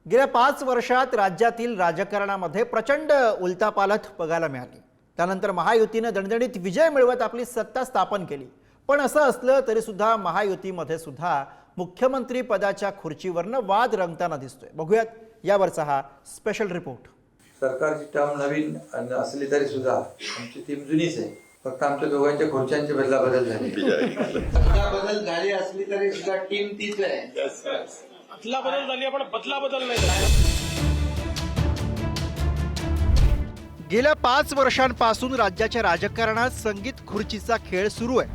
गेल्या 5 वर्षात राज्यातील राजकारणामध्ये प्रचंड उलथापालथ बघायला मिळाली। त्यानंतर महायुतीने दणदणीत विजय मिळवत आपली सत्ता स्थापन केली। पण असं असलं तरी सुद्धा महायुतीमध्ये सुद्धा मुख्यमंत्री पदाच्या खुर्चीवरनं वाद रंगताना दिसतोय। बघूयात यावरचा हा स्पेशल रिपोर्ट। सरकारची टर्म नवीन असली तरी सुद्धा आमची टीम जुनीच आहे। फक्त आमच्या दोघांच्या खुर्च्यांची बदल झाली। बदल झाली असली तरी सुद्धा टीम तीच आहे। अदला बदल झाली पण बदला बदल नाही झाला। गेल्या 5 वर्षांपासून राज्याच्या राजकारणात संगीत खुर्चीचा खेळ सुरू आहे।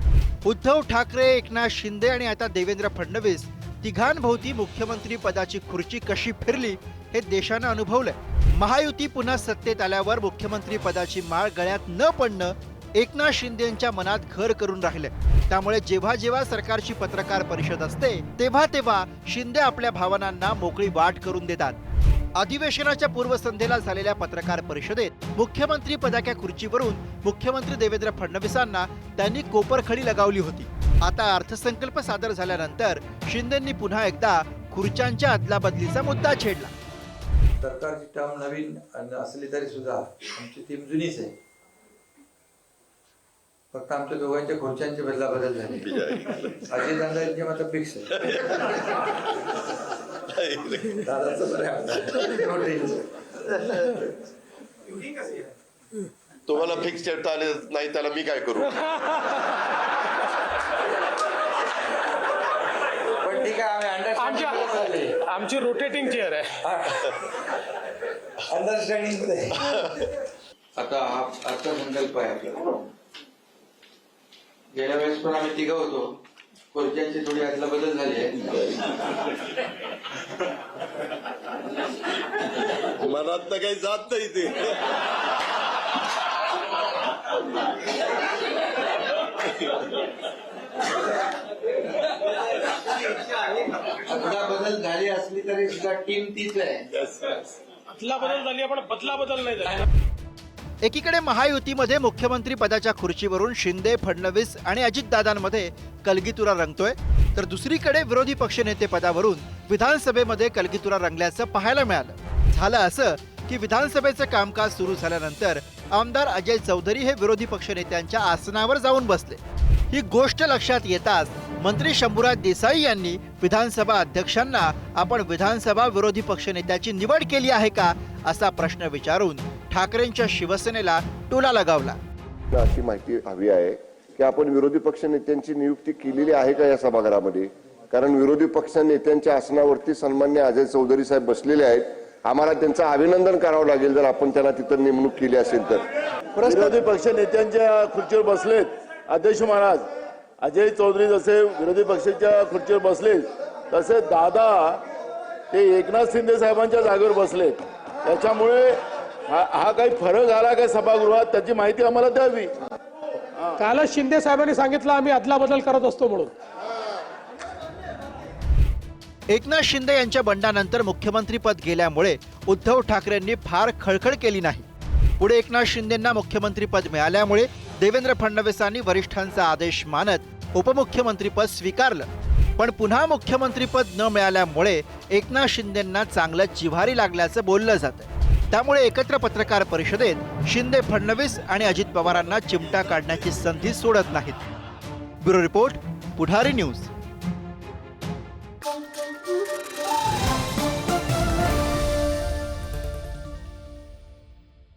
उद्धव ठाकरे, एकनाथ शिंदे आणि आता देवेंद्र फडणवीस तिघांभोवती मुख्यमंत्री पदाची खुर्ची कशी फिरली हे देशानं अनुभवलंय। महायुती पुन्हा सत्तेत आल्यावर मुख्यमंत्री पदाची माळ गळ्यात न पडणं एकनाथ शिंदेंच्या मनात घर करून राहिले। त्यामुळे जेव्हा जेव्हा सरकारची पत्रकार परिषद असते तेव्हा तेव्हा शिंदे आपल्या भावनांना मोकळी वाट करून देतात। अधिवेशनाच्या पूर्वसंध्येला झालेल्या पत्रकार परिषदेत मुख्यमंत्री पदाच्या खुर्चीवरून मुख्यमंत्री देवेंद्र फडणवीसांना त्यांनी कोपरखडी लगावली होती। आता अर्थसंकल्प सादर झाल्यानंतर शिंदेंनी पुन्हा एकदा खुर्च्यांच्या अदलाबदलीचा मुद्दा छेडला। सरकारची टर्म नवीन असली तरी सुद्धा आमची टीम जुनीच आहे। फक्त आमच्या दोघांच्या खुर्च्यांची बदल झाली। अजित दादांची मात्र फिक्स आहे। दादाचं बरं आहे। तुम्हाला फिक्स ठेवता आले नाही त्याला मी काय करू? पण ठीक आहे, आमची रोटेटिंग चेअर आहे। अंडरस्टँडिंग आता हा अर्थसंकल्प आहे आपला। गेल्या वेळेस पण आम्ही तिघं होतो, खुर्च्यांची थोडी अदला बदल झाली आहे। मनात तर काही जात नाही ते। अदला बदल झाली असली तरी सुद्धा टीम तीच आहे। अदला बदल झाली पण बदला बदल नाही झाला। एकीकडे महायुतीमध्ये मुख्यमंत्री पदाच्या खुर्चीवरून शिंदे, फडणवीस आणि अजितदादांमध्ये कलगीतुरा रंगतोय, तर दुसरीकडे विरोधी पक्षनेते पदावरून विधानसभेमध्ये कलगीतुरा रंगल्याचं पाहायला मिळालं। झालं असं की विधानसभेचं कामकाज सुरू झाल्यानंतर आमदार अजय चौधरी हे विरोधी पक्षनेत्यांच्या आसनावर जाऊन बसले। ही गोष्ट लक्षात येताच मंत्री शंभूराज देसाई यांनी विधानसभा अध्यक्षांना आपण विधानसभा विरोधी पक्षनेत्याची निवड केली आहे का असा प्रश्न विचारून ठाकरेंच्या शिवसेनेला टोला लगावला। अशी माहिती हवी आहे की आपण विरोधी पक्ष नेत्यांची नियुक्ती केलेली आहे का या सभागृहामध्ये? कारण विरोधी पक्ष नेत्यांच्या आसनावरती सन्मान्य अजय चौधरी साहेब बसलेले आहेत। आम्हाला त्यांचं अभिनंदन करावं लागेल जर आपण त्यांना तिथं नेमणूक केली असेल तर। विरोधी पक्ष नेत्यांच्या खुर्चीवर बसलेत अध्यक्ष महाराज, अजय चौधरी जसे विरोधी पक्षाच्या खुर्चीवर बसले तसे दादा ते एकनाथ शिंदे साहेबांच्या जागेवर बसलेत। त्याच्यामुळे हा काही फरक आला काय सभागृहात त्याची माहिती आम्हाला द्यावी। कालच शिंदे साहेबांनी सांगितलं आम्ही अदला बदल करत असतो म्हणून। एकनाथ शिंदे यांच्या बंडानंतर मुख्यमंत्रीपद गेल्यामुळे उद्धव ठाकरेंनी फार खळखळ केली नाही। पुढे एकनाथ शिंदेंना मुख्यमंत्रीपद मिळाल्यामुळे देवेंद्र फडणवीसांनी वरिष्ठांचा आदेश मानत उपमुख्यमंत्रीपद स्वीकारलं। पण पुन्हा मुख्यमंत्रीपद न मिळाल्यामुळे एकनाथ शिंदेंना चांगलं जिव्हारी लागल्याचं बोललं जातं। त्यामुळे एकत्र पत्रकार परिषदेत शिंदे, फडणवीस आणि अजित पवारांना चिमटा काढण्याची संधी सोडत नाहीत। ब्युरो रिपोर्ट, पुढारी न्यूज।